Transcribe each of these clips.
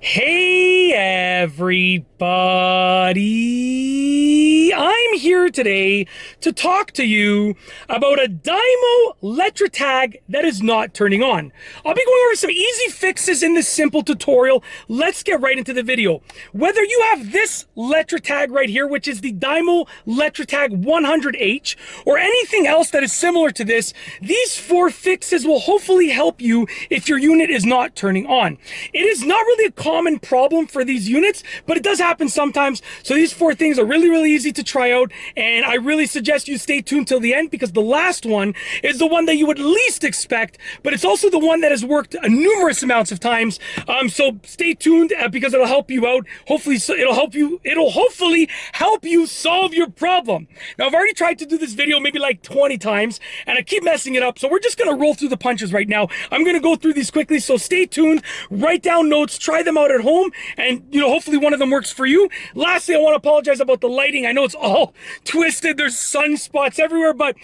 Hey everybody! I'm here today to talk to you about a Dymo Letratag that is not turning on. I'll be going over some easy fixes in this simple tutorial. Let's get right into the video. Whether you have this Letratag right here, which is the Dymo Letratag 100H, or anything else that is similar to this, these 4 fixes will hopefully help you if your unit is not turning on. It is not really a common problem for these units, but it does happen sometimes. So these 4 things are really easy to try out, and I really suggest you stay tuned till the end, because the last one is the one that you would least expect, but it's also the one that has worked numerous amounts of times. So stay tuned because it'll help you out. Hopefully it'll hopefully help you solve your problem. Now, I've already tried to do this video maybe like 20 times and I keep messing it up, so we're just gonna roll through the punches right now. I'm gonna go through these quickly, so stay tuned, write down notes, try them out at home, and hopefully one of them works for you. Lastly, I want to apologize about the lighting. I know it's all twisted, there's sunspots everywhere, but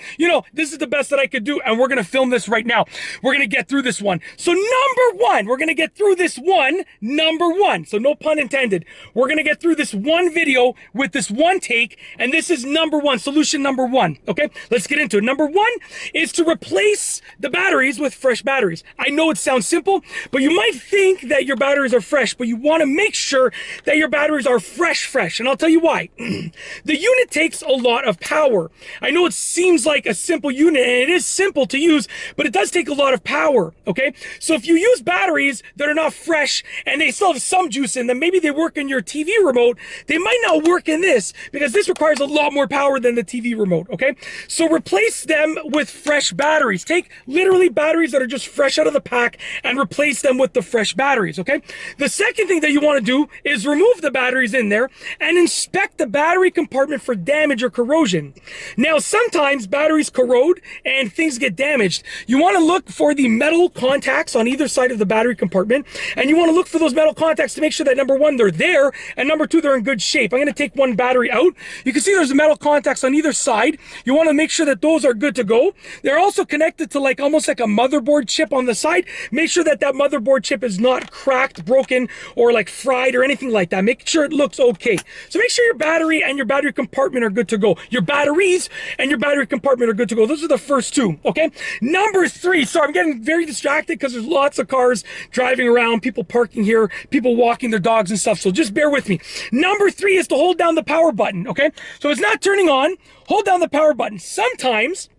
this is the best that I could do, and we're gonna film this right now. We're gonna get through this one. So number one, we're gonna get through this one, number one, so no pun intended. We're gonna get through this one video with this one take, and this is number one, solution number one. Okay, let's get into it. Number one is to replace the batteries with fresh batteries. I know it sounds simple, but you might think that your batteries are fresh, but you want to make sure that your batteries are fresh, and I'll tell you why. The unit takes a lot of power. I know it seems like a simple unit, and it is simple to use, but it does take a lot of power, okay? So if you use batteries that are not fresh and they still have some juice in them, maybe they work in your TV remote, they might not work in this, because this requires a lot more power than the TV remote, okay? So replace them with fresh batteries. Take literally batteries that are just fresh out of the pack and replace them with the fresh batteries, okay? The second thing that you want to do is remove the batteries in there and inspect the battery compartment for damage or corrosion. Now, sometimes batteries corrode and things get damaged. You want to look for the metal contacts on either side of the battery compartment, and you want to look for those metal contacts to make sure that number one, they're there, and number two, they're in good shape. I'm going to take one battery out. You can see there's metal contacts on either side. You want to make sure that those are good to go. They're also connected to almost like a motherboard chip on the side. Make sure that that motherboard chip is not cracked, broken, or fried or anything like that. Make sure it looks okay. So make sure your battery and your battery compartment are good to go. Your batteries and your battery compartment are good to go. Those are the first two, okay? Number three, sorry, I'm getting very distracted because there's lots of cars driving around, people parking here, people walking their dogs and stuff, so just bear with me. Number three is to hold down the power button, okay? So it's not turning on, hold down the power button. Sometimes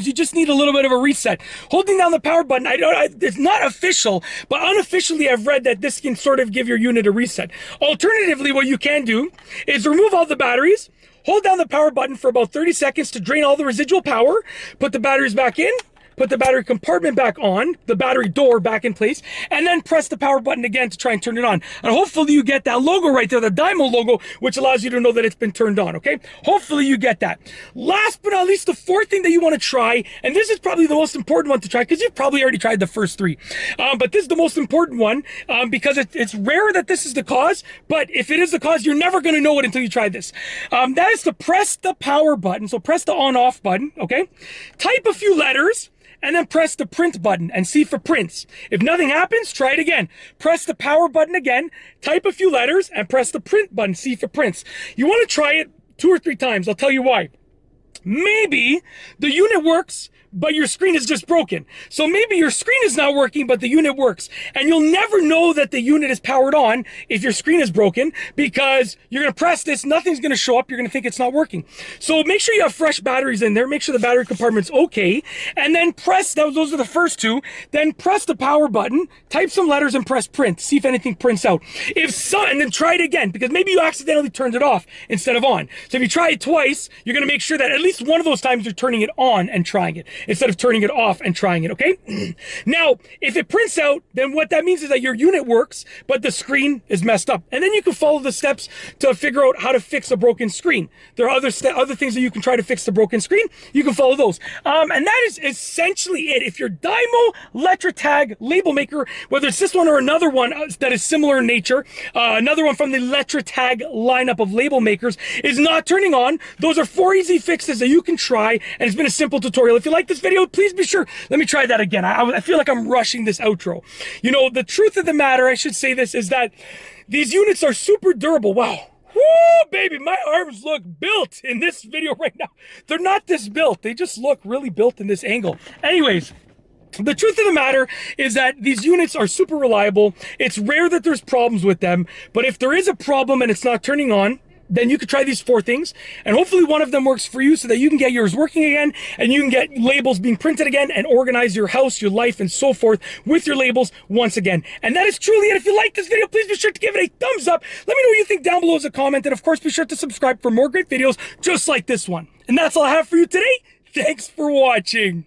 you just need a little bit of a reset. Holding down the power button, it's not official, but unofficially I've read that this can sort of give your unit a reset. Alternatively, what you can do is remove all the batteries, hold down the power button for about 30 seconds to drain all the residual power, put the batteries back in, put the battery compartment back on, the battery door back in place, and then press the power button again to try and turn it on. And hopefully you get that logo right there, the Dymo logo, which allows you to know that it's been turned on, okay? Hopefully you get that. Last but not least, the fourth thing that you want to try, and this is probably the most important one to try, because you've probably already tried the first three, but this is the most important one, because it's rare that this is the cause, but if it is the cause, you're never going to know it until you try this. That is to press the power button, so press the on-off button, okay? Type a few letters, and then press the print button and see for prints. If nothing happens, try it again. Press the power button again, type a few letters, and press the print button, see for prints. You want to try it 2 or 3 times. I'll tell you why. Maybe the unit works, but your screen is just broken. So maybe your screen is not working, but the unit works. And you'll never know that the unit is powered on if your screen is broken, because you're going to press this, nothing's going to show up, you're going to think it's not working. So make sure you have fresh batteries in there, make sure the battery compartment's okay, and then press, those are the first two, then press the power button, type some letters and press print, see if anything prints out. If so, and then try it again, because maybe you accidentally turned it off instead of on. So if you try it twice, you're going to make sure that at least one of those times you're turning it on and trying it, instead of turning it off and trying it, okay? Now, if it prints out, then what that means is that your unit works, but the screen is messed up. And then you can follow the steps to figure out how to fix a broken screen. There are other things that you can try to fix the broken screen. You can follow those. And that is essentially it. If your Dymo Letratag label maker, whether it's this one or another one that is similar in nature, another one from the Letratag lineup of label makers, is not turning on, those are 4 easy fixes that you can try, and it's been a simple tutorial. If you like this video, please be sure. Let me try that again. I feel like I'm rushing this outro. You know, the truth of the matter, I should say this, is that these units are super durable. Wow. Woo, baby, my arms look built in this video right now. They're not this built. They just look really built in this angle. Anyways, the truth of the matter is that these units are super reliable. It's rare that there's problems with them, but if there is a problem and it's not turning on, then you could try these 4 things, and hopefully one of them works for you so that you can get yours working again, and you can get labels being printed again, and organize your house, your life, and so forth with your labels once again. And that is truly it. If you like this video, please be sure to give it a thumbs up. Let me know what you think down below as a comment, and of course, be sure to subscribe for more great videos just like this one. And that's all I have for you today. Thanks for watching.